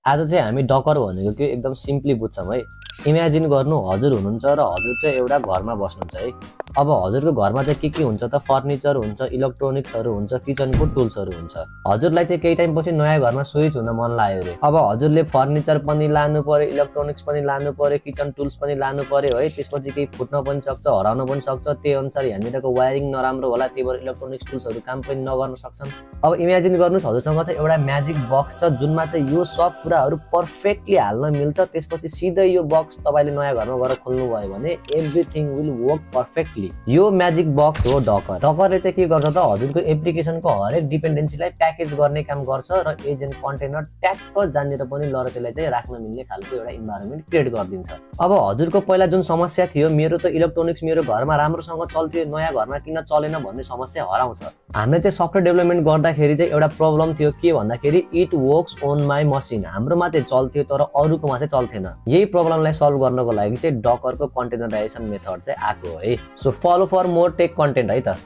आज चाहिँ हामी डकर भनेको के एकदम सिम्पली बुझ्छौँ है। इमेजिन गर्नु हजुर हुनुहुन्छ र हजुर चाहिँ एउटा घरमा बस्नुहुन्छ है। अब हजुरको घरमा चाहिँ के हुन्छ त फर्निचर हुन्छ, इलेक्ट्रोनिक्सहरू हुन्छ, किचनको टुल्सहरू हुन्छ। हजुरलाई चाहिँ केही टाइमपछि नयाँ घरमा स्विच हुन मन लाग्यो रे। अब हजुरले फर्निचर पनि लानु पर्यो, इलेक्ट्रोनिक्स पनि लानु पर्यो, किचन टुल्स पनि लानु पर्यो है। त्यसपछि केही फुट्न पनि सक्छ, हराउन पनि सक्छ। त्यही अनुसार यहाँनिरको वायरिङ नराम्रो होला, त्यही भएर इलेक्ट्रोनिक्स टुल्सहरू काम पनि नगर्न सक्छन्। अब इमेजिन गर्नुहोस् हजुरसँग चाहिँ एउटा म्याजिक बक्स छ जुनमा चाहिँ यो सब कुराहरू पर्फेक्टली हाल्न मिल्छ। त्यसपछि सिधै यो बक्स तपाईले नयाँ घरमा गएर खोल्नु भयो भने एभ्रिथिङ विल वर्क पर्फेक्टली। यो म्याजिक बक्स हो डकर। डकरले चाहिँ के गर्छ त हजुरको एप्लिकेसनको हरेक डिपेन्डेन्सीलाई प्याकेज गर्ने काम गर्छ र एजेन्ट कन्टेनर ट्याक्क जहाँनिर पनि लर त्यसलाई चाहिँ राख्न मिल्ने खालको एउटा इन्भाइरोमेन्ट क्रिएट गरिदिन्छ। अब हजुरको पहिला जुन समस्या थियो मेरो त इलेक्ट्रोनिक्स मेरो घरमा राम्रोसँग चल्थ्यो, नयाँ घरमा किन चलेन भन्ने समस्या हराउँछ। हामीले चाहिँ सफ्टवेयर डेभलपमेन्ट गर्दाखेरि चाहिँ एउटा प्रब्लम थियो के भन्दाखेरि it works on my machine. हाम्रोमा चाहिँ चल्थ्यो तर अरूकोमा चाहिँ चल्थेन। यही प्रब्लमलाई सल्भ गर्नको लागि चाहिँ डकरको कन्टेनराइजेसन मेथड चाहिँ आएको है। So follow for more tech content है त।